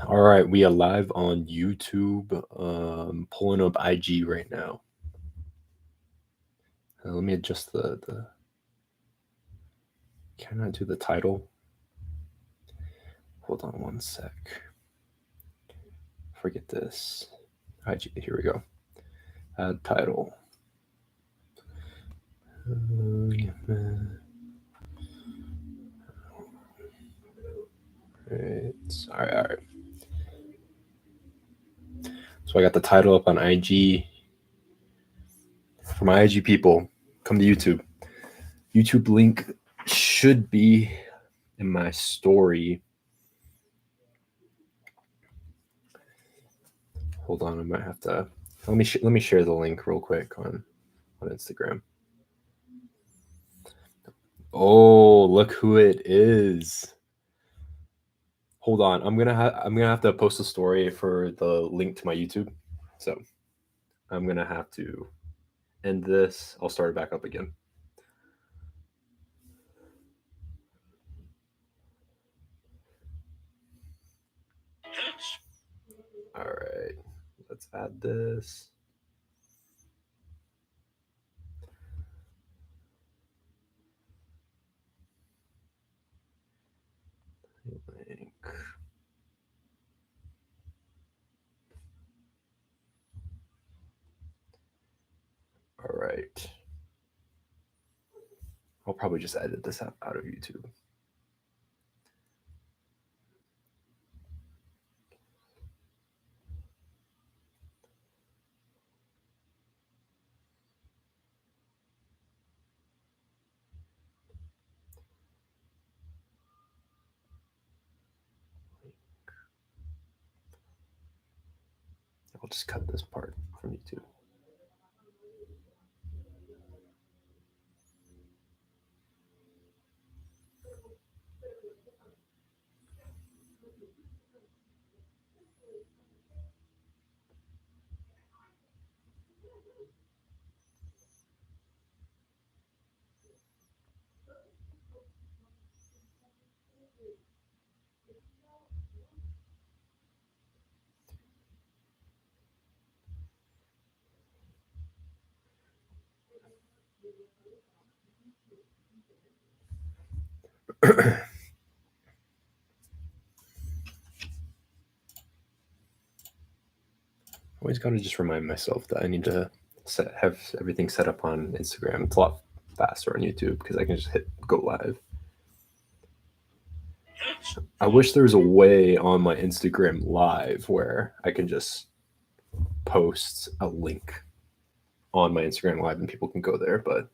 All right, we are live on YouTube. Pulling up IG right now. Let me adjust the. Can I do the title? Hold on one sec. Forget this. IG. Here we go. Add title. All right. So I got the title up on IG. For my IG people, come to YouTube. YouTube link should be in my story. Hold on, I might have to. Let me share the link real quick on Instagram. Oh, look who it is. Hold on, I'm gonna have to post a story for the link to my YouTube. So I'm gonna have to end this. I'll start it back up again. All right, let's add this. Link. All right. I'll probably just edit this out of YouTube. I'll just cut this part from YouTube. Always got to just remind myself that I need to have everything set up on Instagram. It's a lot faster on YouTube because I can just hit go live. I wish there was a way on my Instagram live where I can just post a link on my Instagram live and people can go there, but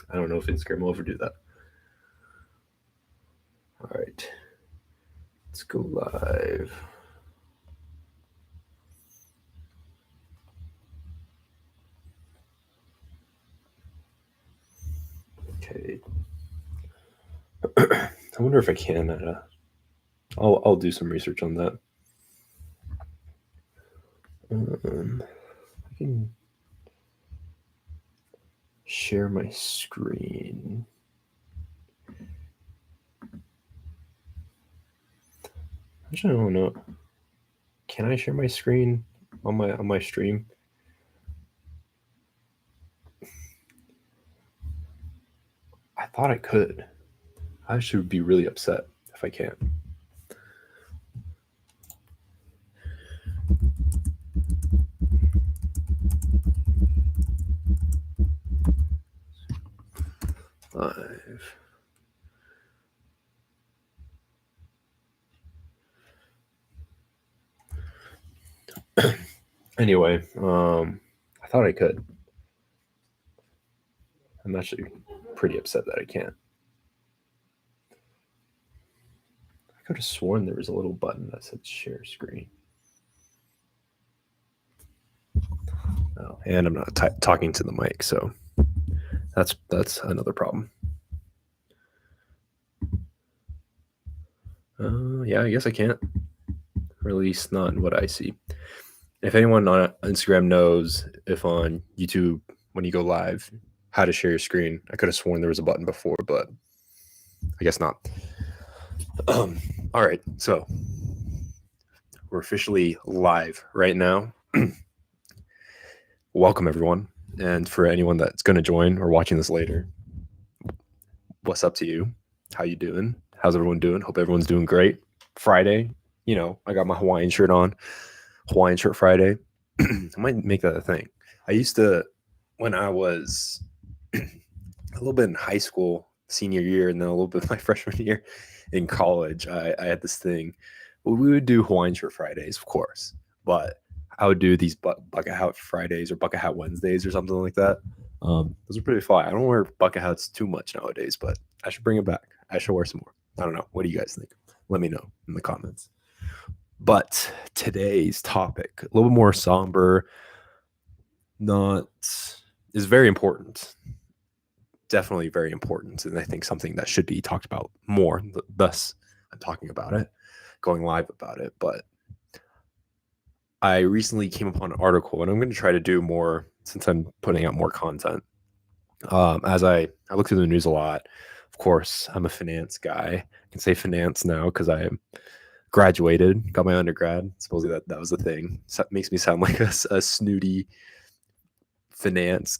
I don't know if Instagram will ever do that. All right, let's go live. Okay. I wonder if I can. I'll do some research on that. I can share my screen. Actually, I don't know. Can I share my screen on my stream? I thought I could. I should be really upset if I can't. Live. Anyway, I thought I could. I'm actually pretty upset that I can't. I could have sworn there was a little button that said share screen. Oh, and I'm not talking to the mic, so that's another problem. Yeah, I guess I can't. Or at least not in what I see. If anyone on Instagram knows if on YouTube when you go live how to share your screen, I could have sworn there was a button before, but I guess not. All right, so We're officially live right now. Welcome, everyone. And for anyone that's going to join or watching this later, what's up to you? How you doing? How's everyone doing? Hope everyone's doing great. Friday, I got my Hawaiian shirt on. Hawaiian shirt Friday. I might make that a thing. I used to, when I was a little bit in high school, senior year, and then a little bit my freshman year in college, I had this thing. We would do Hawaiian shirt Fridays, of course, but I would do these bucket hat Fridays or bucket hat Wednesdays or something like that. Those are pretty fly. I don't wear bucket hats too much nowadays, but I should bring it back. I should wear some more. I don't know. What do you guys think? Let me know in the comments. But today's topic, a little bit more somber, is very important. Definitely very important. And I think something that should be talked about more. Thus, I'm talking about it, going live about it. But I recently came upon an article, and I'm going to try to do more since I'm putting out more content. As I look through the news a lot, of course, I'm a finance guy. I can say finance now because I graduated, got my undergrad. Supposedly that was the thing. So it makes me sound like a snooty finance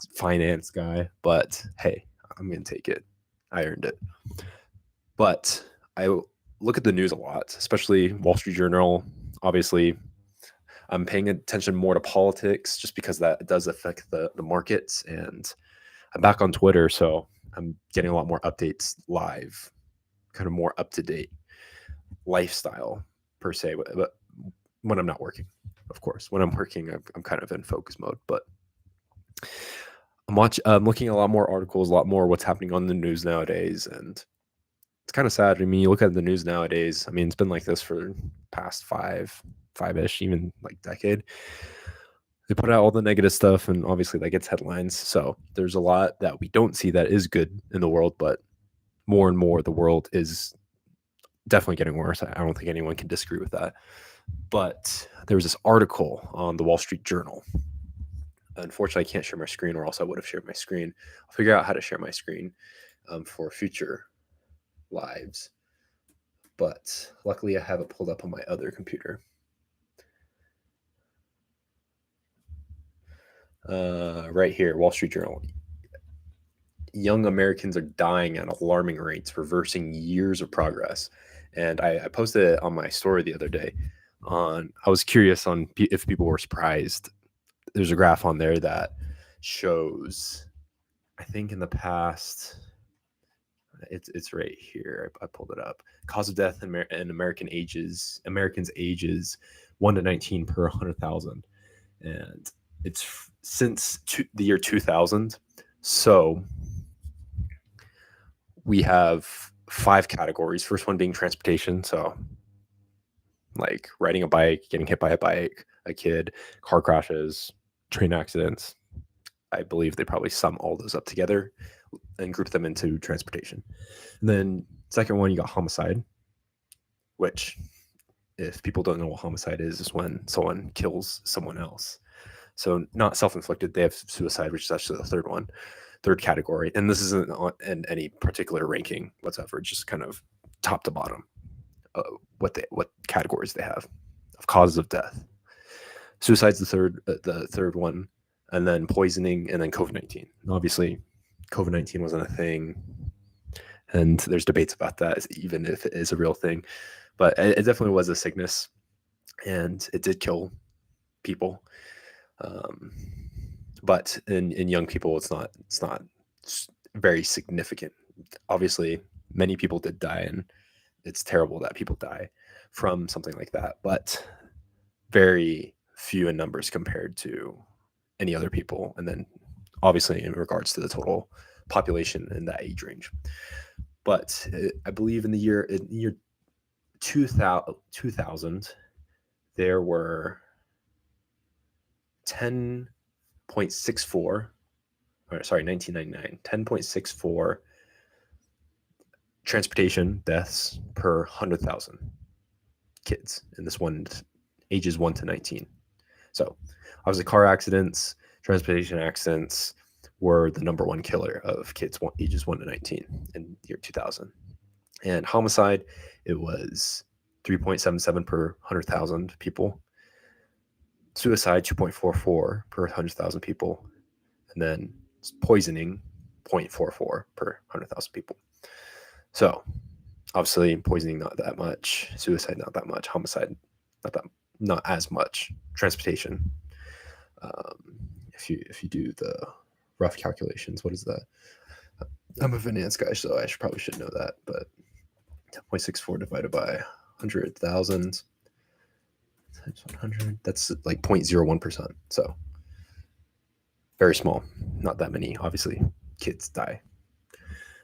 guy, but hey, I'm going to take it. I earned it. But I look at the news a lot, especially Wall Street Journal. Obviously, I'm paying attention more to politics just because that does affect the markets. And I'm back on Twitter, so I'm getting a lot more updates live, kind of more up-to-date lifestyle per se. But when I'm not working, of course. When I'm working, I'm kind of in focus mode. But I'm looking at a lot more articles, a lot more what's happening on the news nowadays. And it's kind of sad. I mean, you look at the news nowadays. I mean, it's been like this for the past five-ish, even like decade. They put out all the negative stuff, and obviously that gets headlines. So there's a lot that we don't see that is good in the world, but more and more the world is definitely getting worse. I don't think anyone can disagree with that. But there was this article on the Wall Street Journal. Unfortunately, I can't share my screen, or else I would have shared my screen. I'll figure out how to share my screen for future lives. But luckily, I have it pulled up on my other computer. Right here, Wall Street Journal. Young Americans are dying at alarming rates, reversing years of progress. And I posted it on my story the other day. I was curious on if people were surprised. There's a graph on there that shows, I think in the past, it's right here. I pulled it up. Cause of death in Americans ages 1 to 19 per 100,000, and it's since the year 2000. So we have 5 categories. First one being transportation. So like riding a bike, getting hit by a bike, a kid, car crashes, train accidents. I believe they probably sum all those up together and group them into transportation. And then second one, you got homicide, which if people don't know what homicide is when someone kills someone else. So not self-inflicted, they have suicide, which is actually the third category. And this isn't in any particular ranking whatsoever, just kind of top to bottom, what categories they have of causes of death. Suicide's the third one, and then poisoning, and then COVID-19. Obviously, COVID-19 wasn't a thing, and there's debates about that, even if it is a real thing. But it definitely was a sickness, and it did kill people. But in young people, it's not very significant. Obviously, many people did die, and it's terrible that people die from something like that. But very few in numbers compared to any other people, and then obviously in regards to the total population in that age range. But I believe in the year 2000 there were 1999, 10.64 transportation deaths per 100,000 kids in this one, ages 1 to 19. So obviously car accidents, transportation accidents were the number one killer of kids ages 1 to 19 in the year 2000. And homicide, it was 3.77 per 100,000 people. Suicide, 2.44 per 100,000 people. And then poisoning, 0.44 per 100,000 people. So obviously poisoning not that much, suicide not that much, homicide not as much, transportation. If you do the rough calculations, what is that? I'm a finance guy, so I probably should know that, but 10.64 divided by 100,000 times 100, that's like 0.01%. So very small, not that many. Obviously, kids die,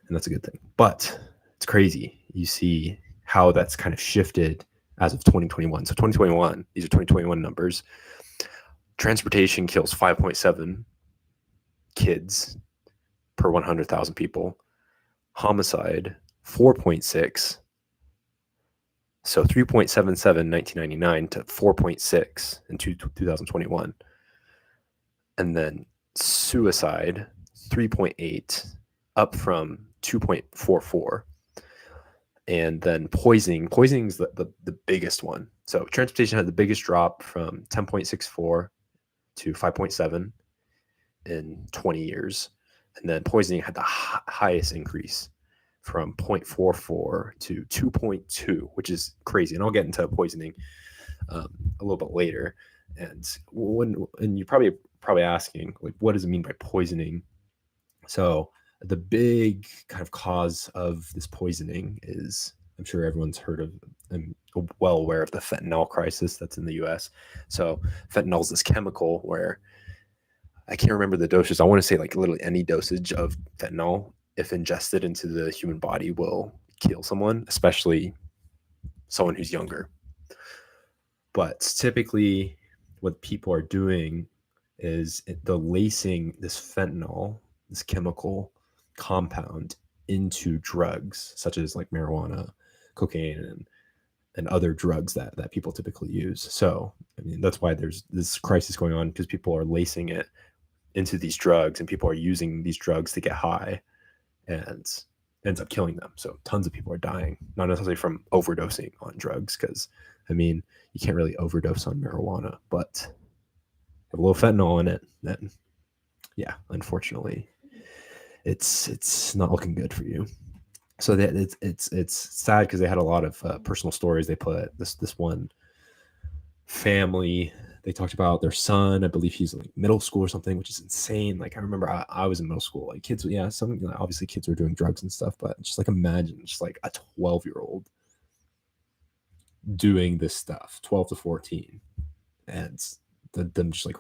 and that's a good thing. But it's crazy. You see how that's kind of shifted as of 2021. So 2021, these are 2021 numbers. Transportation kills 5.7 kids per 100,000 people. Homicide, 4.6. So 3.77 in 1999 to 4.6 in 2021. And then suicide, 3.8, up from 2.44. And then poisoning is the biggest one. So transportation had the biggest drop from 10.64 to 5.7 in 20 years. And then poisoning had the highest increase from 0.44 to 2.2, which is crazy. And I'll get into poisoning a little bit later. And you're probably asking, like, what does it mean by poisoning? So the big kind of cause of this poisoning is, I'm sure everyone's heard of and well aware of the fentanyl crisis that's in the US. So fentanyl is this chemical where I can't remember the dosage. I want to say like literally any dosage of fentanyl, if ingested into the human body, will kill someone, especially someone who's younger. But typically what people are doing is they're lacing this fentanyl, this chemical compound, into drugs such as like marijuana, cocaine, and other drugs that people typically use. So I mean, that's why there's this crisis going on, because people are lacing it into these drugs, and people are using these drugs to get high, and ends up killing them. So tons of people are dying, not necessarily from overdosing on drugs, because I mean, you can't really overdose on marijuana, but have a little fentanyl in it, then yeah, unfortunately, it's not looking good for you. So that it's sad, because they had a lot of personal stories. They put this one family, they talked about their son. I believe he's like middle school or something, which is insane. Like I remember I was in middle school, like kids, yeah, some obviously kids were doing drugs and stuff, but just like imagine just like a 12-year-old doing this stuff, 12 to 14, and them just like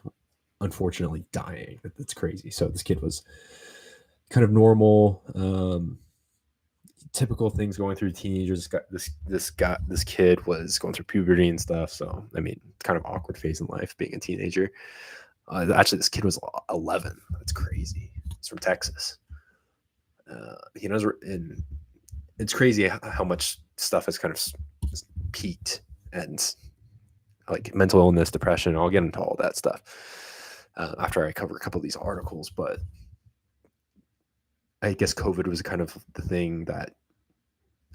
unfortunately dying. That's crazy. So this kid was kind of normal, typical things going through teenagers. This kid was going through puberty and stuff. So I mean, kind of awkward phase in life being a teenager. Actually, this kid was 11. That's crazy. He's from Texas. And it's crazy how much stuff has kind of peaked, and like mental illness, depression. I'll get into all that stuff after I cover a couple of these articles. But I guess COVID was kind of the thing that,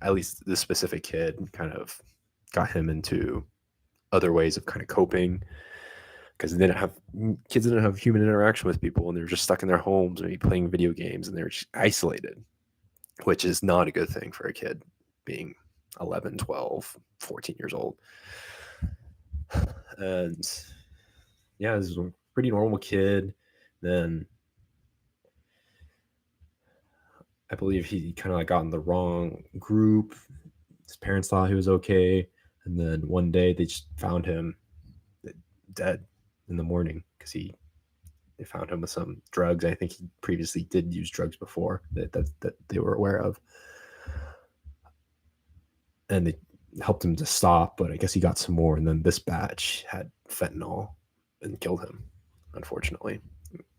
at least this specific kid, kind of got him into other ways of kind of coping, because kids didn't have human interaction with people, and they're just stuck in their homes, maybe playing video games, and they're just isolated, which is not a good thing for a kid being 11, 12, 14 years old. And yeah, this is a pretty normal kid. Then I believe he kind of like got in the wrong group. His parents thought he was okay, and then one day they just found him dead in the morning, because they found him with some drugs. I think he previously did use drugs before that they were aware of, and they helped him to stop, but I guess he got some more, and then this batch had fentanyl and killed him, unfortunately.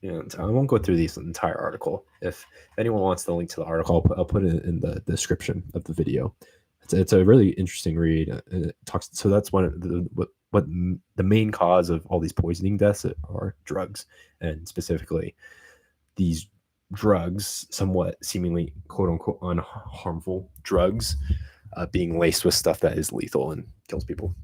And I won't go through this entire article. If anyone wants the link to the article, I'll put it in the description of the video. It's a really interesting read. It talks. So that's one of what the main cause of all these poisoning deaths are: drugs, and specifically these drugs, somewhat seemingly quote unquote unharmful drugs, being laced with stuff that is lethal and kills people.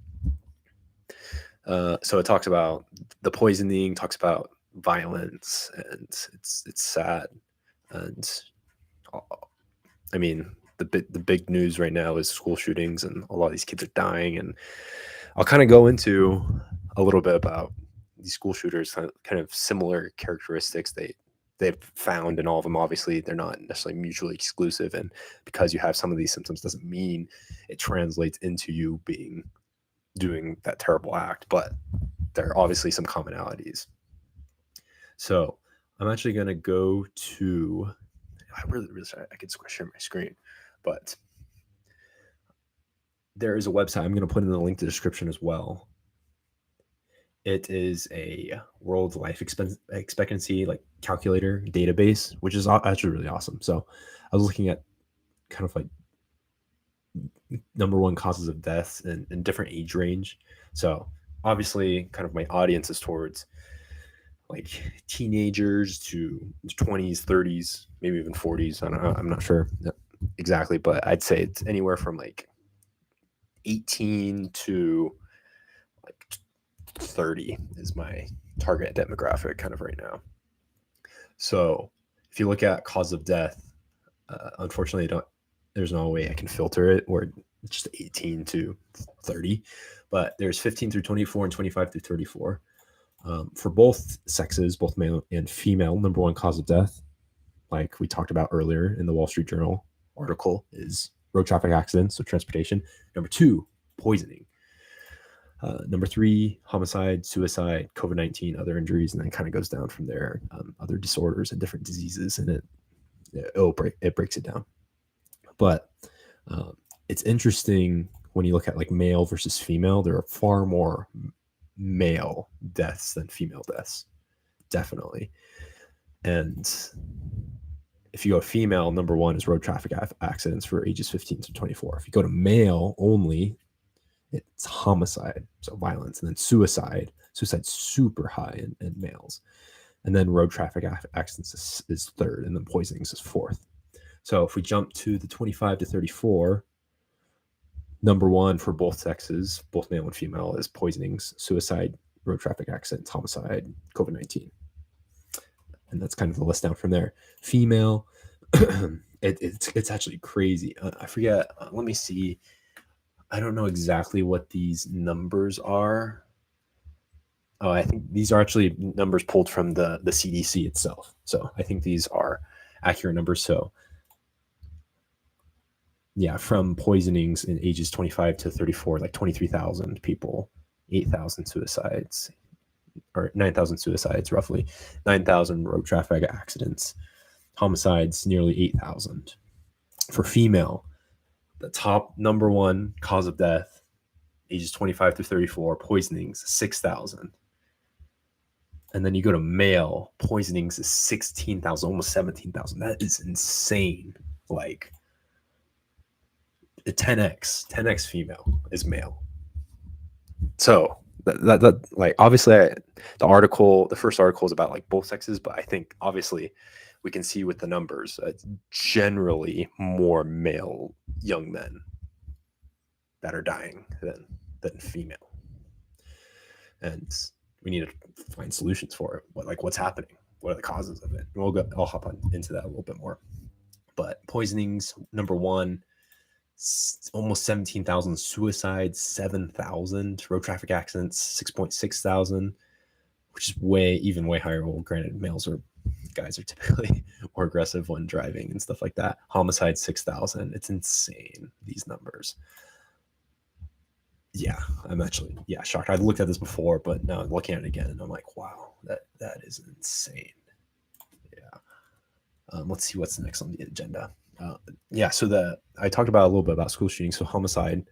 So it talks about the poisoning, talks about violence, and it's sad. And I mean, the big news right now is school shootings, and a lot of these kids are dying. And I'll kind of go into a little bit about these school shooters, kind of similar characteristics they've found in all of them. Obviously, they're not necessarily mutually exclusive, and because you have some of these symptoms doesn't mean it translates into you doing that terrible act, but there are obviously some commonalities. So I'm actually going to go to, I really I could share my screen, but there is a website I'm going to put in the link to the description as well. It is a world life expectancy like calculator database, which is actually really awesome. So I was looking at kind of like number one causes of deaths in different age range. So obviously kind of my audience is towards like teenagers to 20s, 30s, maybe even 40s. I'm not sure exactly, but I'd say it's anywhere from like 18 to like 30 is my target demographic kind of right now. So if you look at cause of death, unfortunately, there's no way I can filter it or just 18 to 30, but there's 15 through 24 and 25 through 34. For both sexes, both male and female, number one cause of death, like we talked about earlier in the Wall Street Journal article, is road traffic accidents, so transportation. Number two, poisoning. Number three, homicide, suicide, COVID-19, other injuries, and then kind of goes down from there. Other disorders and different diseases, and it breaks it down. But it's interesting when you look at like male versus female. There are far more male deaths than female deaths, definitely. And if you go female, number one is road traffic accidents for ages 15 to 24. If you go to male only, it's homicide, so violence, and then suicide's super high in males. And then road traffic accidents is third, and then poisonings is fourth. So if we jump to the 25 to 34, number one for both sexes, both male and female, is poisonings, suicide, road traffic accidents, homicide, COVID-19. And that's kind of the list down from there. Female, it's actually crazy. I forget. Let me see. I don't know exactly what these numbers are. Oh, I think these are actually numbers pulled from the CDC itself. So I think these are accurate numbers. So yeah, from poisonings in ages 25 to 34, like 23,000 people, 8,000 suicides, or 9,000 suicides, roughly 9,000 road traffic accidents, homicides, nearly 8,000. For female, the top number one cause of death, ages 25 to 34, poisonings, 6,000. And then you go to male, poisonings is 16,000, almost 17,000. That is insane. Like 10x female is male. So that like obviously the first article is about like both sexes, but I think obviously we can see with the numbers, it's generally more male young men that are dying than female, and we need to find solutions for it. What's happening? What are the causes of it? And I'll hop on into that a little bit more. But poisonings, number one, almost 17,000, suicides, 7,000, road traffic accidents, 6.6 thousand, which is way higher. Well, granted, guys are typically more aggressive when driving and stuff like that. Homicide, 6,000. It's insane, these numbers. Yeah, I'm actually shocked. I've looked at this before, but now I'm looking at it again and I'm like, wow, that is insane. Yeah. Let's see what's next on the agenda. So I talked about a little bit about school shootings. So homicide,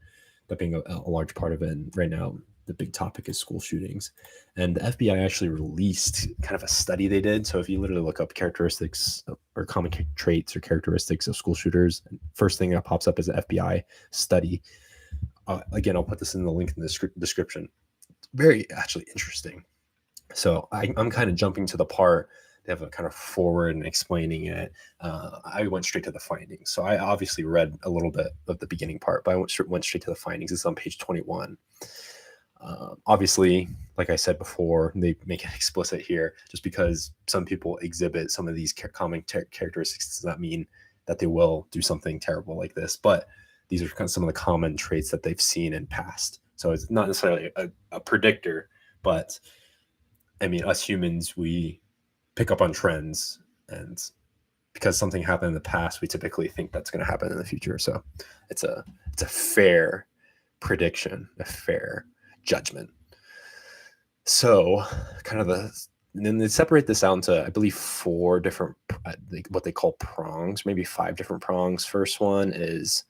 that being a large part of it. And right now, the big topic is school shootings. And the FBI actually released kind of a study they did. So if you literally look up characteristics or common traits or characteristics of school shooters, first thing that pops up is an FBI study. Again, I'll put this in the link in the description. Very actually interesting. So I'm kind of jumping to the part they have a kind of forward and explaining it. I went straight to the findings. So I obviously read a little bit of the beginning part, but I went straight to the findings. It's on page 21. Obviously, like I said before, they make it explicit here. Just because some people exhibit some of these common characteristics does not mean that they will do something terrible like this. But these are kind of some of the common traits that they've seen in past. So it's not necessarily a predictor, but I mean, us humans, we pick up on trends, and because something happened in the past, we typically think that's going to happen in the future. So it's a fair prediction, a fair judgment. So kind of then they separate this out into, I believe, 4 different, what they call prongs, maybe 5 different prongs. First one is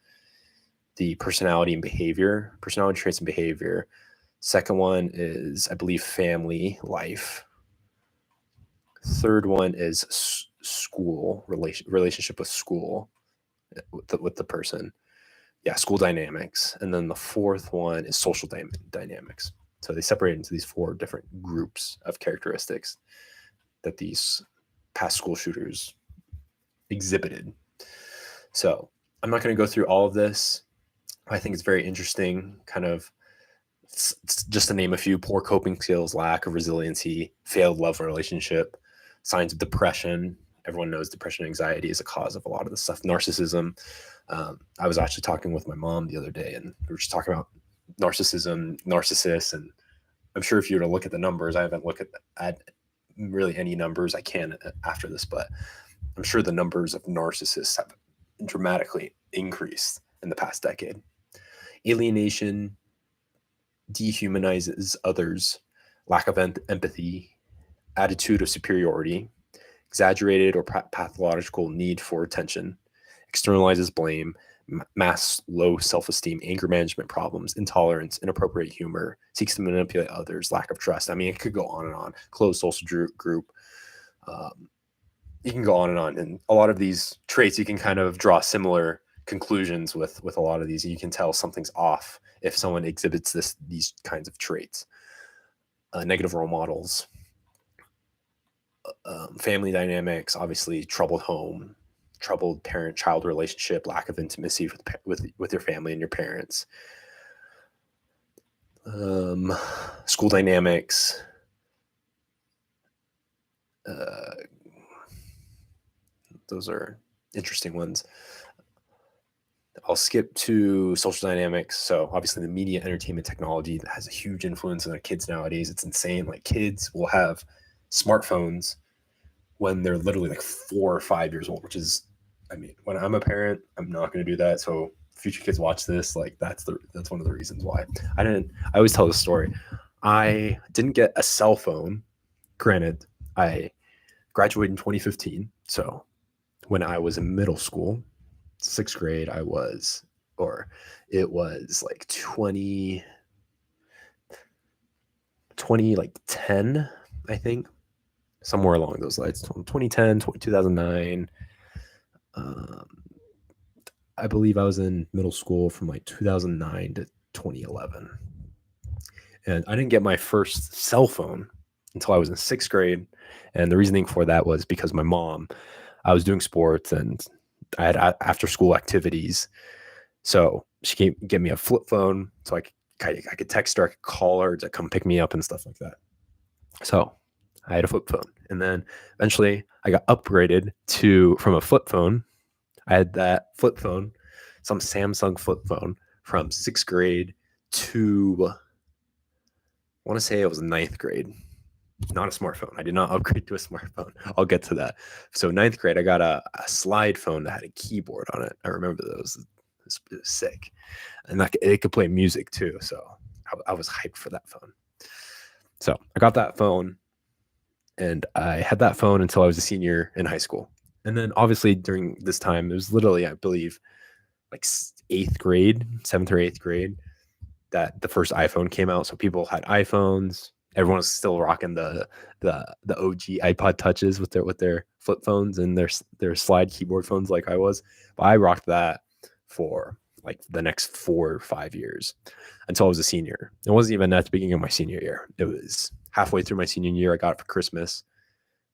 the personality traits and behavior. Second one is, I believe, family life. Third one is school, relationship with school, with the person. Yeah, school dynamics. And then the fourth one is social dynamics. So they separate into these 4 different groups of characteristics that these past school shooters exhibited. So I'm not going to go through all of this. I think it's very interesting, kind of, just to name a few: poor coping skills, lack of resiliency, failed love relationship, signs of depression. Everyone knows depression and anxiety is a cause of a lot of this stuff. Narcissism. I was actually talking with my mom the other day, and we were just talking about narcissism, narcissists, and I'm sure if you were to look at the numbers, I haven't looked at really any numbers. I can after this, but I'm sure the numbers of narcissists have dramatically increased in the past decade. Alienation, dehumanizes others, lack of empathy, attitude of superiority, exaggerated or pathological need for attention, externalizes blame, masks low self-esteem, anger management problems, intolerance, inappropriate humor, seeks to manipulate others, lack of trust. I mean, it could go on and on. Closed social group. You can go on and on. And a lot of these traits, you can kind of draw similar conclusions with a lot of these. You can tell something's off if someone exhibits these kinds of traits. Negative role models, family dynamics, obviously troubled home, troubled parent-child relationship, lack of intimacy with your family and your parents. School dynamics, those are interesting ones. I'll skip to social dynamics. So obviously the media, entertainment, technology that has a huge influence on our kids nowadays. It's insane. Like, kids will have smartphones when they're literally like 4 or 5 years old, which is, I mean, when I'm a parent, I'm not going to do that. So future kids watch this, like, that's one of the reasons why I always tell this story. I didn't get a cell phone. Granted, I graduated in 2015. So when I was in middle school, 6th grade, it was like 2010, I think, somewhere along those lines. 2010, 2009. I believe I was in middle school from like 2009 to 2011. And I didn't get my first cell phone until I was in 6th grade. And the reasoning for that was because my mom, I was doing sports and I had after school activities. So she gave me a flip phone so I could text her, I could call her to come pick me up and stuff like that. So I had a flip phone. And then eventually I got upgraded from a flip phone. I had that flip phone, some Samsung flip phone, from 6th grade to, I want to say it was 9th grade. Not a smartphone. I did not upgrade to a smartphone. I'll get to that. So 9th grade, I got a slide phone that had a keyboard on it. I remember those. It was sick. And it could play music too. So I was hyped for that phone. So I got that phone, and I had that phone until I was a senior in high school. And then obviously during this time, it was literally, I believe, like 7th or 8th grade, that the first iPhone came out. So people had iPhones. Everyone was still rocking the OG iPod touches with their flip phones and their slide keyboard phones, like I was. But I rocked that for like the next 4 or 5 years until I was a senior. It wasn't even at the beginning of my senior year. It was halfway through my senior year. I got it for Christmas.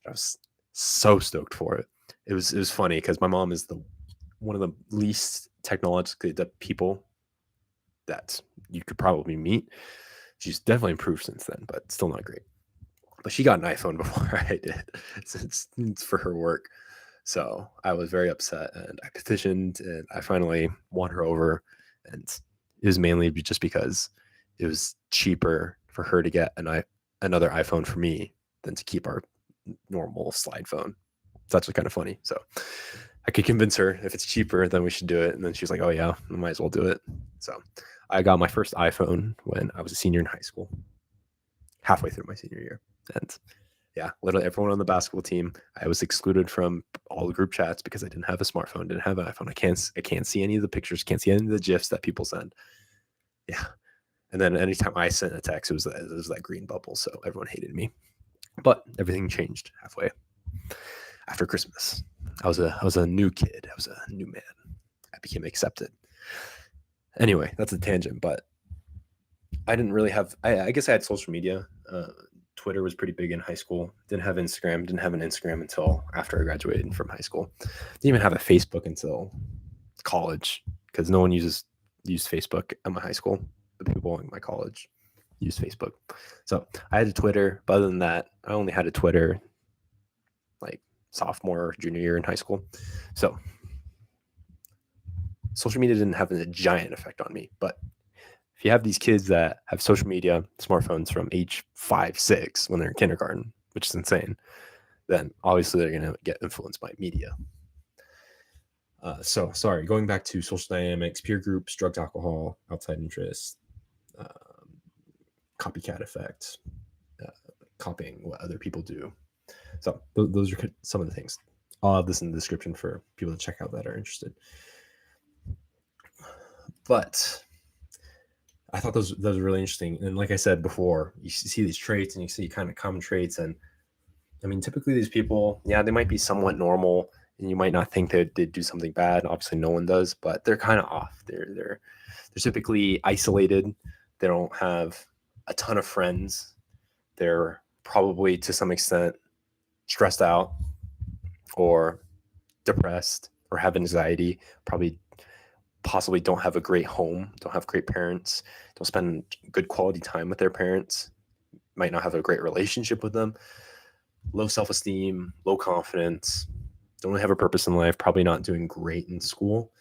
I was So stoked for it. It was funny because my mom is one of the least technologically adept people that you could probably meet. She's definitely improved since then, but still not great. But she got an iPhone before I did. It's for her work. So I was very upset and I petitioned and I finally won her over. And it was mainly just because it was cheaper for her to get another iPhone for me than to keep our normal slide phone. It's actually kind of funny. So I could convince her if it's cheaper, then we should do it. And then she's like, oh, yeah, I might as well do it. So I got my first iPhone when I was a senior in high school, halfway through my senior year. And yeah, literally everyone on the basketball team, I was excluded from all the group chats because I didn't have a smartphone, didn't have an iPhone. I can't see any of the pictures, can't see any of the GIFs that people send. Yeah. And then anytime I sent a text, it was that green bubble. So everyone hated me. But everything changed halfway after Christmas. I was a new kid. I was a new man. I became accepted. Anyway, that's a tangent, but I didn't really have, I guess I had social media. Twitter was pretty big in high school. Didn't have Instagram. Didn't have an Instagram until after I graduated from high school. Didn't even have a Facebook until college because no one used Facebook at my high school. The people in my college used Facebook. So I had a Twitter, but other than that, I only had a Twitter like sophomore, junior year in high school. So social media didn't have a giant effect on me, but if you have these kids that have social media, smartphones from age 5, 6 when they're in kindergarten, which is insane, then obviously they're going to get influenced by media. So sorry, going back to social dynamics, peer groups, drugs, alcohol, outside interests, copycat effect, copying what other people do. So those are some of the things. I'll have this in the description for people to check out that are interested. But I thought those were really interesting. And like I said before, you see these traits and you see kind of common traits. And I mean, typically these people, yeah, they might be somewhat normal and you might not think that they'd do something bad. Obviously no one does, but they're kind of off. They're typically isolated. They don't have a ton of friends. They're probably to some extent stressed out or depressed or have anxiety, possibly don't have a great home, don't have great parents, don't spend good quality time with their parents, might not have a great relationship with them, low self-esteem, low confidence, don't really have a purpose in life, probably not doing great in school,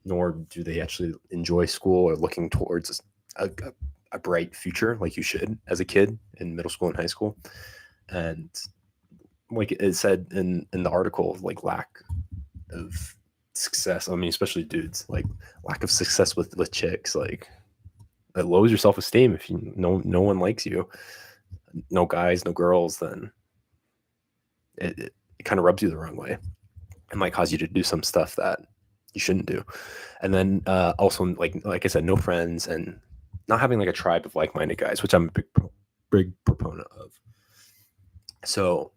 nor do they actually enjoy school or looking towards a bright future like you should as a kid in middle school and high school. And like it said in the article, like lack of success, I mean, especially dudes, like lack of success with chicks, like it lowers your self-esteem. If no one likes you, no guys, no girls, then it kind of rubs you the wrong way. It might cause you to do some stuff that you shouldn't do. And then also like I said, no friends and not having like a tribe of like-minded guys, which I'm a big proponent of. So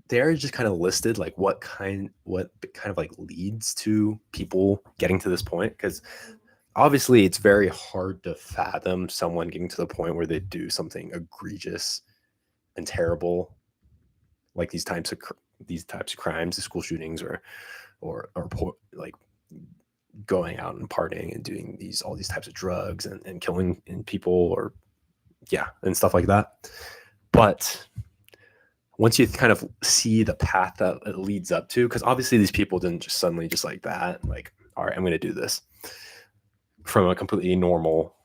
they're just kind of listed like what kind of like leads to people getting to this point, because obviously it's very hard to fathom someone getting to the point where they do something egregious and terrible, like these types of crimes, the school shootings, or like going out and partying and doing all these types of drugs and killing people, or and stuff like that. But once you kind of see the path that it leads up to, because obviously these people didn't just suddenly just like that, like, all right, I'm going to do this, from a completely normal,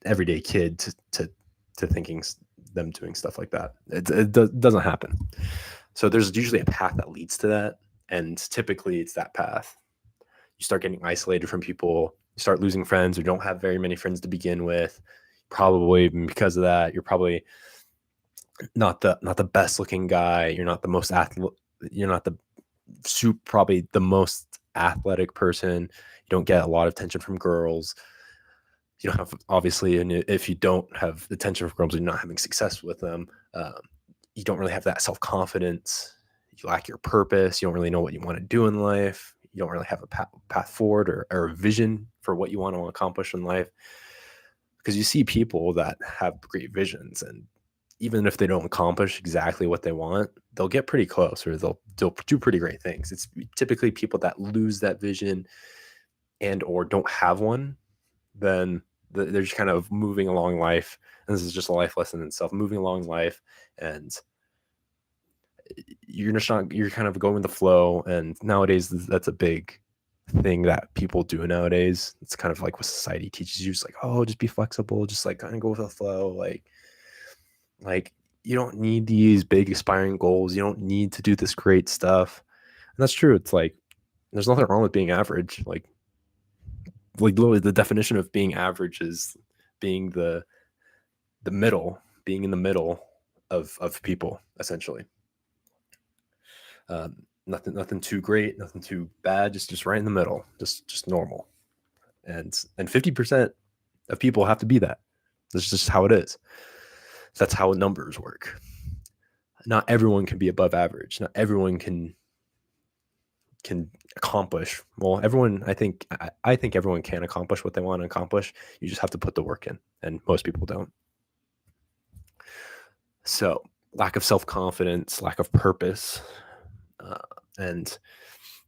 everyday kid to thinking them doing stuff like that. It doesn't happen. So there's usually a path that leads to that. And typically it's that path. You start getting isolated from people, you start losing friends, or don't have very many friends to begin with. Probably because of that, you're probably not the best looking guy. You're not the most probably the most athletic person. You don't get a lot of attention from girls. You don't have, obviously, and if you don't have attention from girls, you're not having success with them. You don't really have that self-confidence. You lack your purpose. You don't really know what you want to do in life. You don't really have a path forward or a vision for what you want to accomplish in life. Because you see people that have great visions, and even if they don't accomplish exactly what they want, they'll get pretty close, or they'll do pretty great things. It's typically people that lose that vision and or don't have one, then they're just kind of moving along life. And this is just a life lesson in itself, moving along life, and you're kind of going with the flow. And nowadays that's a big thing that people do nowadays. It's kind of like what society teaches you, just like, oh, just be flexible, just like kind of go with the flow. Like you don't need these big aspiring goals. You don't need to do this great stuff. And that's true. It's like, there's nothing wrong with being average. Like literally the definition of being average is being the middle, being in the middle of people, essentially. Nothing too great, nothing too bad, just right in the middle, just normal. And 50% of people have to be that. That's just how it is. That's how numbers work. Not everyone can be above average. Not everyone can accomplish. Well, everyone, I think everyone can accomplish what they want to accomplish. You just have to put the work in, and most people don't. So lack of self-confidence, lack of purpose, and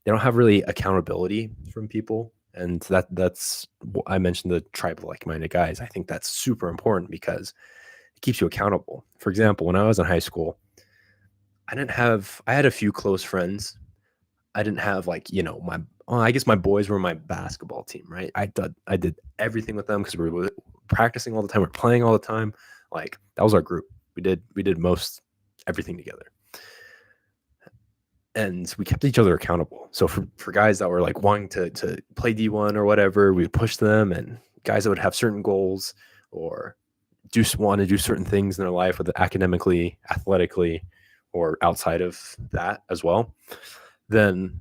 they don't have really accountability from people. And that's I mentioned the tribe of like-minded guys. I think that's super important because it keeps you accountable. For example, when I was in high school, I had a few close friends. I didn't have like, I guess my boys were my basketball team, right? I did everything with them because we were practicing all the time. We were playing all the time. Like that was our group. We did most everything together. And we kept each other accountable. So for guys that were like wanting to play D1 or whatever, we would push them, and guys that would have certain goals or want to do certain things in their life, whether academically, athletically, or outside of that as well, then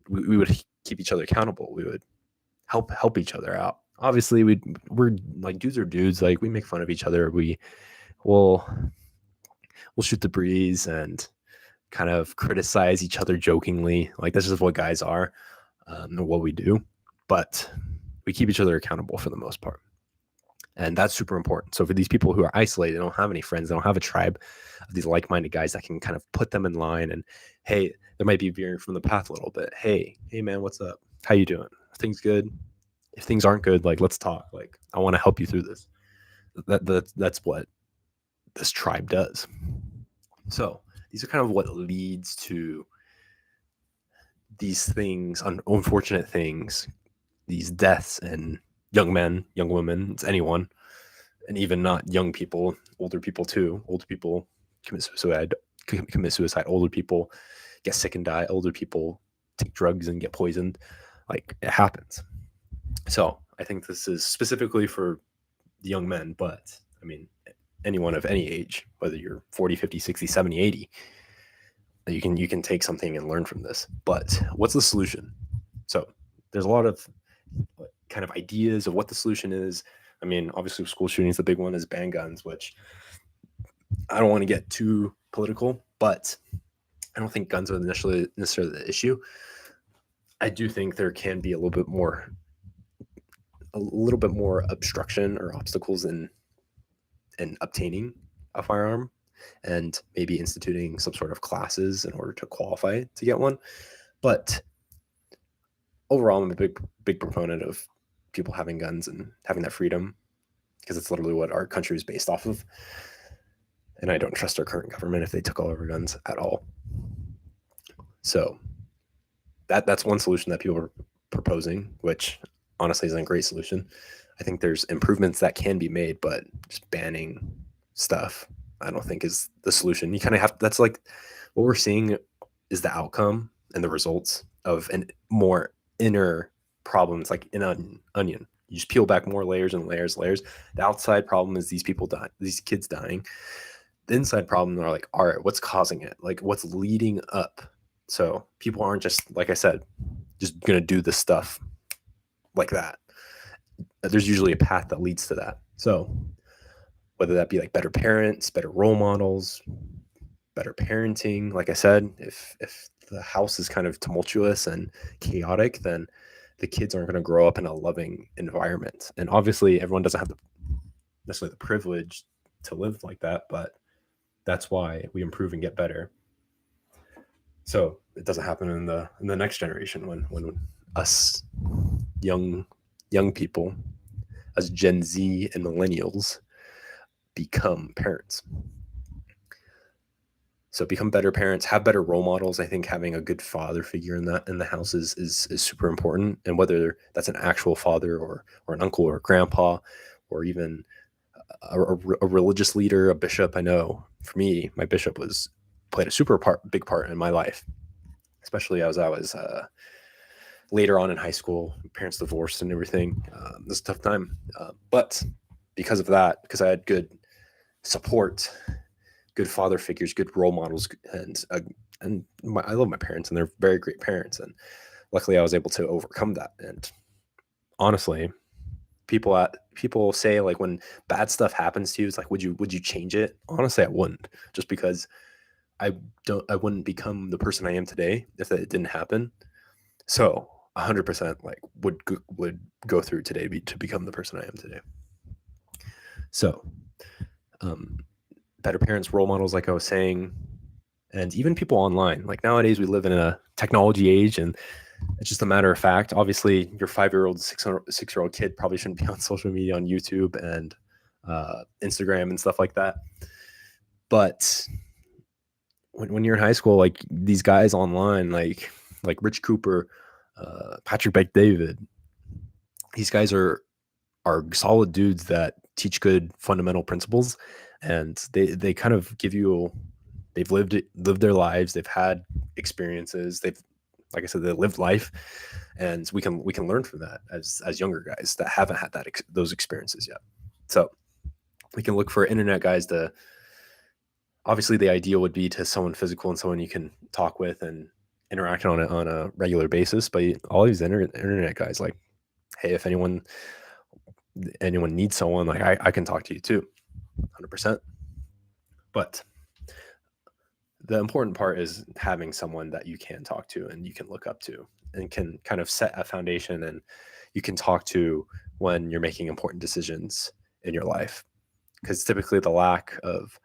we would keep each other accountable. We would help each other out. Obviously, we're like dudes are dudes. Like we make fun of each other. We'll shoot the breeze and kind of criticize each other jokingly. Like this is what guys are, and what we do. But we keep each other accountable for the most part. And that's super important. So for these people who are isolated, they don't have any friends, they don't have a tribe of these like-minded guys that can kind of put them in line. And hey, there might be veering from the path a little bit. Hey man, what's up? How you doing? Things good? If things aren't good, like let's talk. Like I want to help you through this. That's what this tribe does. So these are kind of what leads to these things, unfortunate things, these deaths and young men, young women, it's anyone, and even not young people, older people too. Older people commit suicide. Older people get sick and die. Older people take drugs and get poisoned. Like it happens. So I think this is specifically for the young men, but I mean, anyone of any age, whether you're 40, 50, 60, 70, 80, you can take something and learn from this. But what's the solution? So there's a lot of kind of ideas of what the solution is. I mean, obviously school shootings, the big one is ban guns, which I don't want to get too political, but I don't think guns are necessarily the issue. I do think there can be a little bit more obstruction or obstacles in obtaining a firearm, and maybe instituting some sort of classes in order to qualify to get one. But overall, I'm a big proponent of people having guns and having that freedom, because it's literally what our country is based off of. And I don't trust our current government if they took all of our guns at all. So that's one solution that people are proposing, which honestly isn't a great solution. I think there's improvements that can be made, but just banning stuff, I don't think is the solution. You kind of have, that's like what we're seeing is the outcome and the results of an more inner problems, like in an onion. You just peel back more layers and layers. The outside problem is these people dying, these kids dying. The inside problem are like, all right, what's causing it? Like what's leading up? So people aren't just, like I said, just going to do this stuff like that. There's usually a path that leads to that. So whether that be like better parents, better role models, better parenting, like I said, if the house is kind of tumultuous and chaotic, then the kids aren't going to grow up in a loving environment. And obviously everyone doesn't have necessarily the privilege to live like that, but that's why we improve and get better. So it doesn't happen in the next generation when us young people, as Gen Z and millennials, become parents. So become better parents, have better role models. I think having a good father figure in the house is super important. And whether that's an actual father or an uncle or a grandpa, or even a religious leader, a bishop. I know for me, my bishop played a big part in my life, especially as I was later on in high school. Parents divorced and everything. It was a tough time, but because of that, because I had good support, good father figures, good role models, and I love my parents, and they're very great parents, and luckily I was able to overcome that. And honestly, people say, like, when bad stuff happens to you, it's like, would you change it? Honestly, I wouldn't, just because I wouldn't become the person I am today if it didn't happen. So 100% like would go through today to become the person I am today. So better parents, role models, like I was saying, and even people online. Like nowadays, we live in a technology age, and it's just a matter of fact. Obviously, your 5-year-old, 6-year-old kid probably shouldn't be on social media, on YouTube and Instagram and stuff like that. But when you're in high school, like these guys online, like Rich Cooper, Patrick Bet-David, these guys are solid dudes that teach good fundamental principles, and they kind of give you, they've lived their lives, they've had experiences, they've, like I said, they lived life, and we can learn from that as younger guys that haven't had those experiences yet. So we can look for internet guys to, obviously the ideal would be to someone physical and someone you can talk with and interact on a regular basis. But all these internet guys, like, hey, if anyone needs someone, like I can talk to you too, 100%. But the important part is having someone that you can talk to and you can look up to and can kind of set a foundation, and you can talk to when you're making important decisions in your life. Because typically the lack of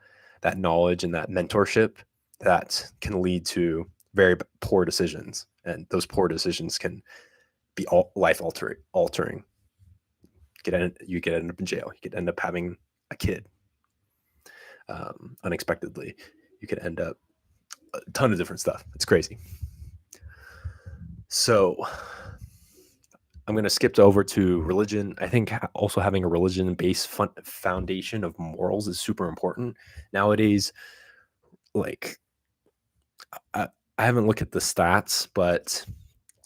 that knowledge and that mentorship, that can lead to very poor decisions, and those poor decisions can be life altering. You could end up in jail. You could end up having a kid unexpectedly. You could end up a ton of different stuff. It's crazy. So I'm going to skip over to religion. I think also having a religion-based foundation of morals is super important nowadays. Like, I haven't looked at the stats, but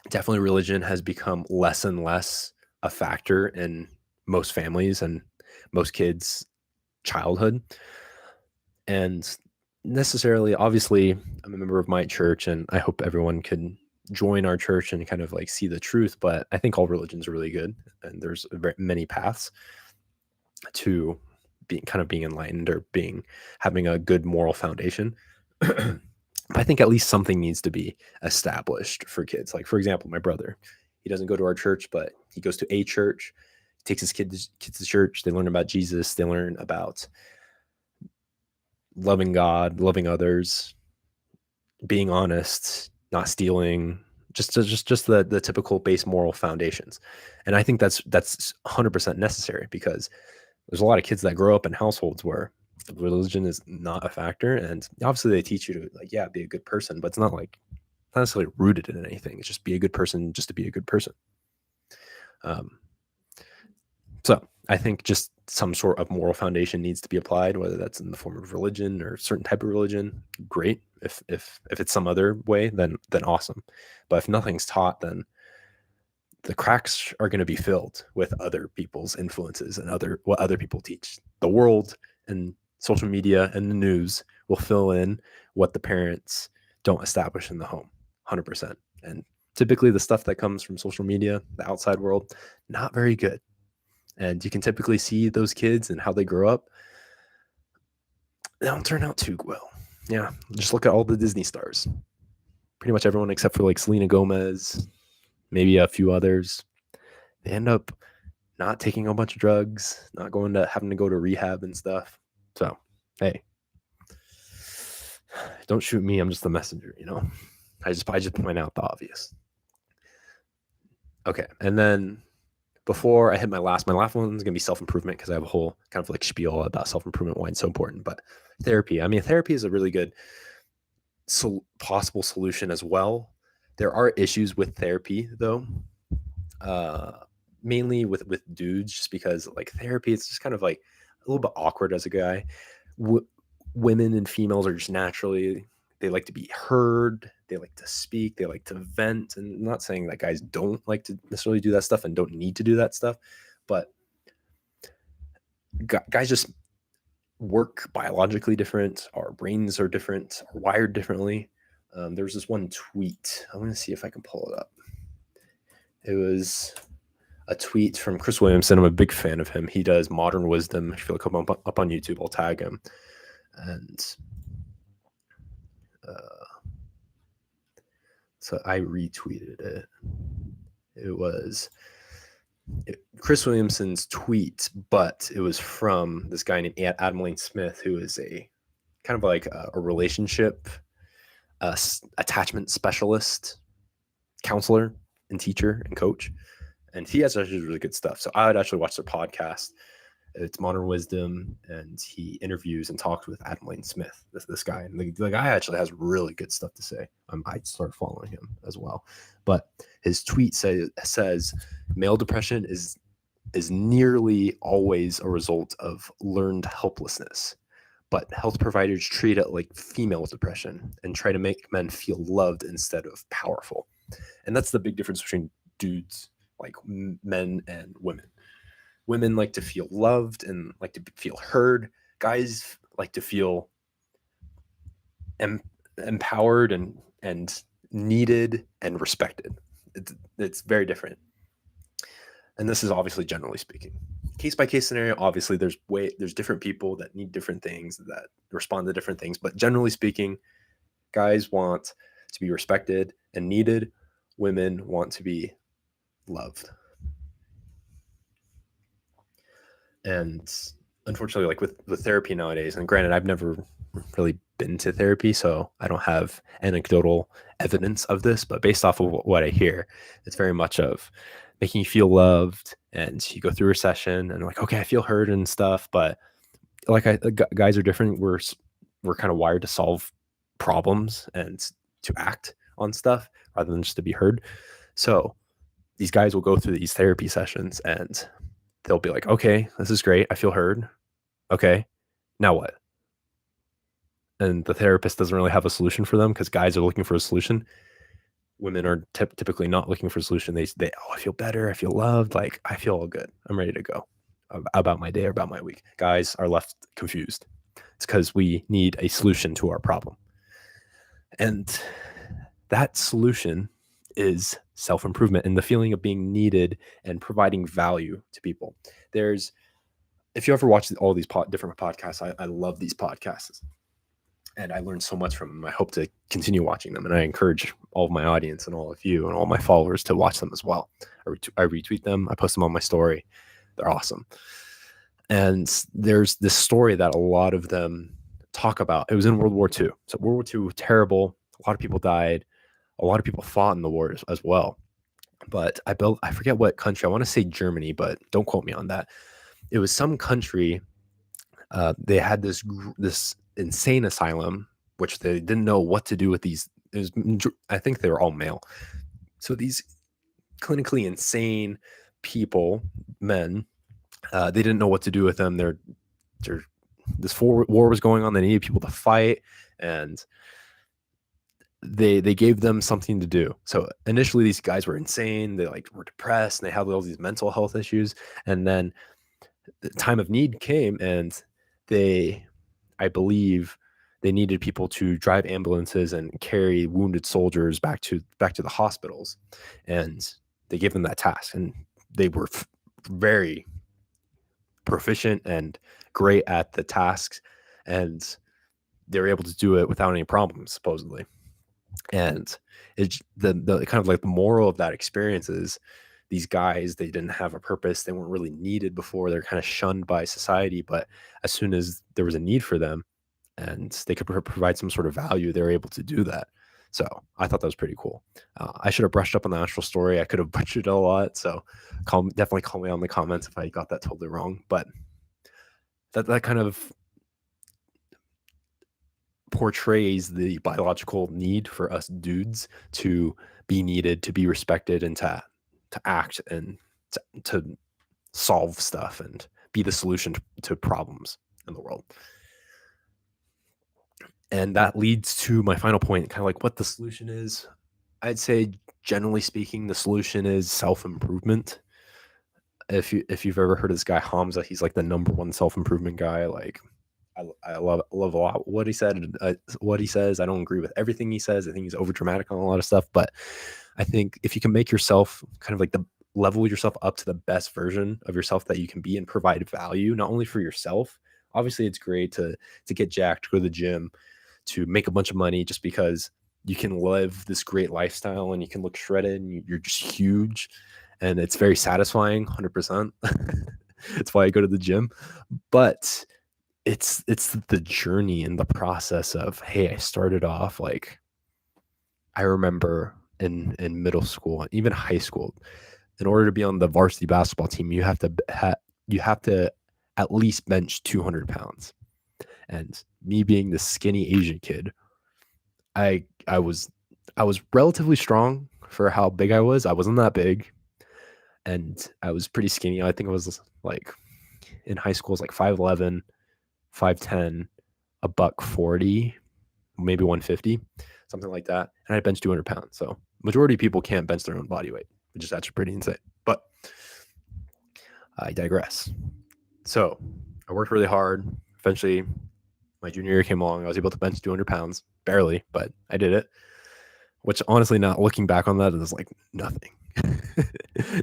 definitely religion has become less and less a factor in most families and most kids' childhood. And necessarily, obviously, I'm a member of my church, and I hope everyone can join our church and kind of like see the truth. But I think all religions are really good, and there's many paths to being enlightened, or having a good moral foundation. I think at least something needs to be established for kids. Like, for example, my brother, he doesn't go to our church, but he goes to a church, takes his kids to church. They learn about Jesus. They learn about loving God, loving others, being honest, not stealing, just the typical base moral foundations. And I think that's 100% necessary, because there's a lot of kids that grow up in households where religion is not a factor, and obviously they teach you to, like, yeah, be a good person, but it's not like, not necessarily rooted in anything. It's just be a good person, just to be a good person. So I think just some sort of moral foundation needs to be applied, whether that's in the form of religion or a certain type of religion. Great. If it's some other way, then awesome. But if nothing's taught, then the cracks are going to be filled with other people's influences and what other people teach. The world and social media and the news will fill in what the parents don't establish in the home, 100%. And typically the stuff that comes from social media, the outside world, not very good. And you can typically see those kids and how they grow up. They don't turn out too well. Yeah, just look at all the Disney stars. Pretty much everyone except for like Selena Gomez, maybe a few others. They end up not taking a bunch of drugs, not having to go to rehab and stuff. So, hey, don't shoot me. I'm just the messenger, I just point out the obvious. Okay, and then before I hit my last one's gonna be self-improvement, because I have a whole kind of like spiel about self-improvement, why it's so important. But therapy, I mean, therapy is a really good possible solution as well. There are issues with therapy though, mainly with dudes, just because like therapy, it's just kind of like a little bit awkward as a guy. Women and females are just naturally, they like to be heard, they like to speak, they like to vent. And I'm not saying that guys don't like to necessarily do that stuff and don't need to do that stuff, but guys just work biologically different. Our brains are different, are wired differently. There's this one tweet. I'm going to see if I can pull it up. It was a tweet from Chris Williamson. I'm a big fan of him. He does Modern Wisdom. If you look him up on YouTube, I'll tag him. And so I retweeted it. It was Chris Williamson's tweet, but it was from this guy named Adam Lane Smith, who is a kind of like a relationship attachment specialist, counselor and teacher and coach. And he has actually really good stuff. So I would actually watch their podcast. It's Modern Wisdom, and he interviews and talks with Adam Lane Smith, this guy. And the guy actually has really good stuff to say. I might start following him as well. But his tweet says male depression is nearly always a result of learned helplessness, but health providers treat it like female depression and try to make men feel loved instead of powerful. And that's the big difference between dudes, like men and women. Women like to feel loved and like to feel heard. Guys like to feel empowered and needed and respected. It's very different. And this is obviously generally speaking. Case by case scenario, obviously there's different people that need different things, that respond to different things. But generally speaking, guys want to be respected and needed. Women want to be loved. And unfortunately, like with therapy nowadays, and granted, I've never really been to therapy, so I don't have anecdotal evidence of this, but based off of what I hear, it's very much of making you feel loved, and you go through a session and like, okay, I feel heard and stuff. But like guys are different. We're kind of wired to solve problems and to act on stuff rather than just to be heard. So these guys will go through these therapy sessions and they'll be like, okay, this is great. I feel heard. Okay, now what? And the therapist doesn't really have a solution for them, because guys are looking for a solution. Women are typically not looking for a solution. They oh, I feel better. I feel loved. Like, I feel all good. I'm ready to go about my day or about my week. Guys are left confused. It's because we need a solution to our problem. And that solution is self-improvement and the feeling of being needed and providing value to people. If you ever watch all these different podcasts, I love these podcasts and I learned so much from them. I hope to continue watching them, and I encourage all of my audience and all of you and all my followers to watch them as well. I retweet them. I post them on my story. They're awesome. And there's this story that a lot of them talk about. It was in World War II. So World War II was terrible. A lot of people died. A lot of people fought in the war as well. But I forget what country. I want to say Germany, but don't quote me on that. It was some country. They had this insane asylum, which they didn't know what to do with these. I think they were all male. So these clinically insane people, men, they didn't know what to do with them. This war was going on. They needed people to fight, and they gave them something to do. So initially these guys were insane. They were depressed, and they had all these mental health issues. And then the time of need came, and I believe they needed people to drive ambulances and carry wounded soldiers back to the hospitals. And they gave them that task, and they were very proficient and great at the tasks, and they were able to do it without any problems, supposedly. And the kind of like the moral of that experience is, these guys, they didn't have a purpose. They weren't really needed before. They're kind of shunned by society. But as soon as there was a need for them and they could provide some sort of value, they were able to do that. So I thought that was pretty cool. I should have brushed up on the actual story. I could have butchered it a lot. So definitely call me on the comments if I got that totally wrong. But that kind of portrays the biological need for us dudes to be needed, to be respected, and to act and to solve stuff and be the solution to problems in the world. And that leads to my final point, kind of like what the solution is. I'd say, generally speaking, the solution is self-improvement. If you've ever heard of this guy Hamza, he's like the number one self-improvement guy. Like, I love a lot what he said. What he says, I don't agree with everything he says. I think he's over dramatic on a lot of stuff, but I think if you can make yourself kind of like level yourself up to the best version of yourself that you can be and provide value, not only for yourself. Obviously, it's great to get jacked, go to the gym, to make a bunch of money just because you can live this great lifestyle and you can look shredded and you're just huge. And it's very satisfying, 100%. That's why I go to the gym. But it's the journey and the process of, hey, I started off like, I remember in middle school, even high school, in order to be on the varsity basketball team, you have to at least bench 200 pounds. And me being the skinny Asian kid, I was relatively strong for how big I was. I wasn't that big, and I was pretty skinny. I think I was like in high school, it was like 5'11", 5'10", a buck 40, maybe 150, something like that. And I bench 200 pounds. So majority of people can't bench their own body weight, which is actually pretty insane. But I digress. So I worked really hard. Eventually, my junior year came along. I was able to bench 200 pounds, barely, but I did it. Which honestly, not looking back on that, is like nothing.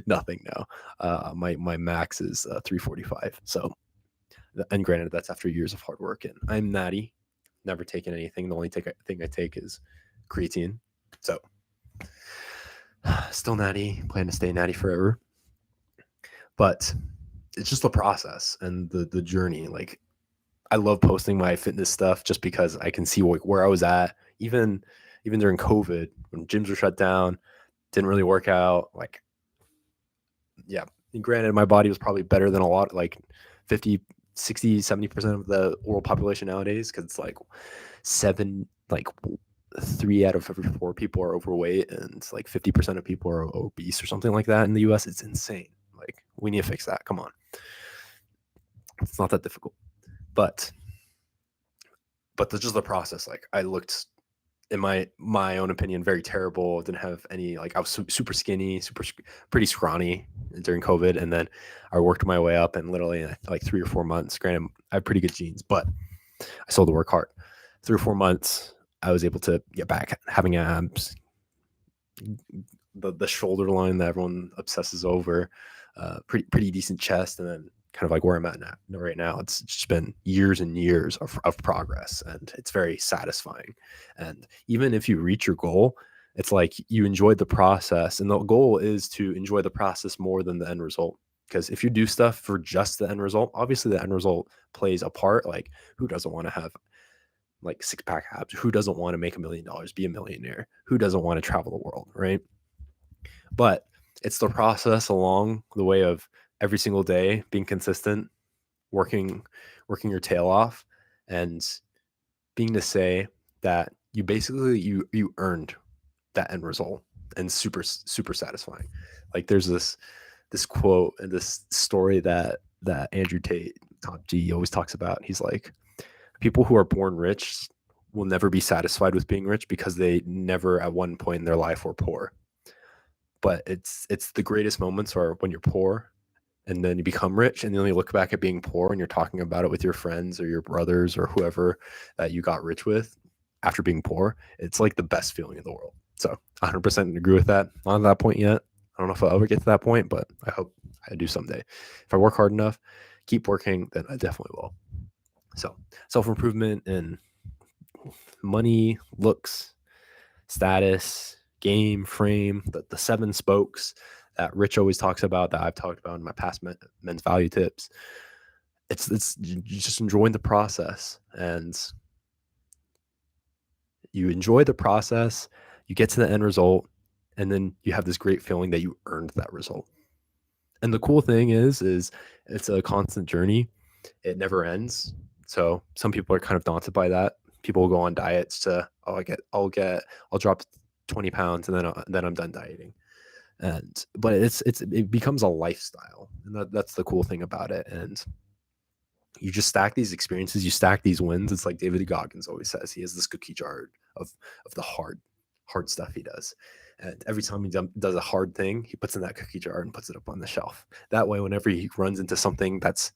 Nothing now. My max is 345. So, and granted, that's after years of hard work. And I'm natty, never taken anything. The only thing I take is creatine. So, still natty. Plan to stay natty forever. But it's just the process and the journey. Like, I love posting my fitness stuff just because I can see where I was at, even during COVID when gyms were shut down, didn't really work out. Like, yeah, granted, my body was probably better than a lot, like 50, 60, 70% of the world population nowadays, because it's like 3 out of every 4 people are overweight, and like 50% of people are obese or something like that in the US. It's insane. Like, we need to fix that. Come on. It's not that difficult. But that's just the process. Like, I looked, in my own opinion, very terrible. Didn't have any, like, I was super skinny, pretty scrawny during COVID. And then I worked my way up, and literally in like 3 or 4 months, granted, I have pretty good genes, but I still had to work hard. 3 or 4 months, I was able to get back having abs, the shoulder line that everyone obsesses over, pretty decent chest, and then kind of like where I'm at now, right now. It's just been years and years of progress, and it's very satisfying. And even if you reach your goal, it's like you enjoyed the process, and the goal is to enjoy the process more than the end result. Because if you do stuff for just the end result, obviously the end result plays a part. Like, who doesn't want to have like 6-pack abs? Who doesn't want to make $1 million, be a millionaire? Who doesn't want to travel the world, right? But it's the process along the way of every single day being consistent, working your tail off, and being to say that you basically you earned that end result, and super satisfying. Like, there's this quote and this story that Andrew Tate, Top G, always talks about. He's like, people who are born rich will never be satisfied with being rich because they never at one point in their life were poor. But it's the greatest moments are when you're poor and then you become rich, and then you look back at being poor and you're talking about it with your friends or your brothers or whoever that you got rich with after being poor. It's like the best feeling in the world. So 100% agree with that. Not at that point yet. I don't know if I'll ever get to that point, but I hope I do someday. If I work hard enough, keep working, then I definitely will. So self-improvement and money, looks, status, game, frame, the 7 spokes that Rich always talks about, that I've talked about in my past men's value tips. It's just enjoying the process, and you enjoy the process, you get to the end result, and then you have this great feeling that you earned that result. And the cool thing is it's a constant journey. It never ends. So some people are kind of daunted by that. People will go on diets to, oh, I'll drop 20 pounds and then I'm done dieting. But it becomes a lifestyle, and that's the cool thing about it. And you just stack these experiences, you stack these wins. It's like David Goggins always says, he has this cookie jar of the hard stuff he does. And every time he does a hard thing, he puts in that cookie jar and puts it up on the shelf. That way, whenever he runs into something that's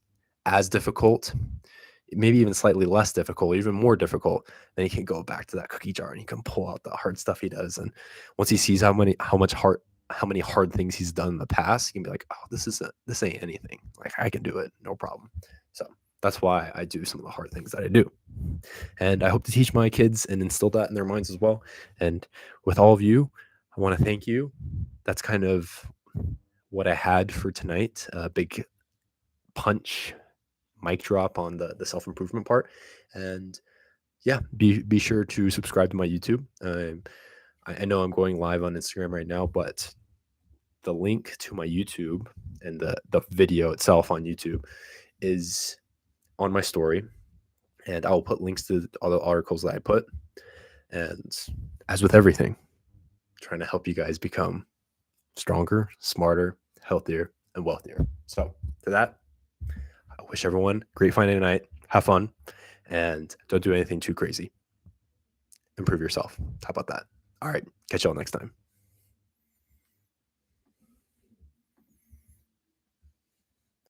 as difficult, maybe even slightly less difficult, even more difficult, then he can go back to that cookie jar and he can pull out the hard stuff he does. And once he sees how many hard things he's done in the past, he can be like, oh, this ain't anything. Like, I can do it, no problem. So that's why I do some of the hard things that I do. And I hope to teach my kids and instill that in their minds as well. And with all of you, I want to thank you. That's kind of what I had for tonight. A big punch, mic drop on the self-improvement part. And yeah, be sure to subscribe to my YouTube. I know I'm going live on Instagram right now, but the link to my YouTube and the video itself on YouTube is on my story, and I will put links to all the articles that I put. And as with everything, trying to help you guys become stronger, smarter, healthier, and wealthier. So to that, I wish everyone great Friday night. Have fun, and don't do anything too crazy. Improve yourself. How about that? All right. Catch y'all next time.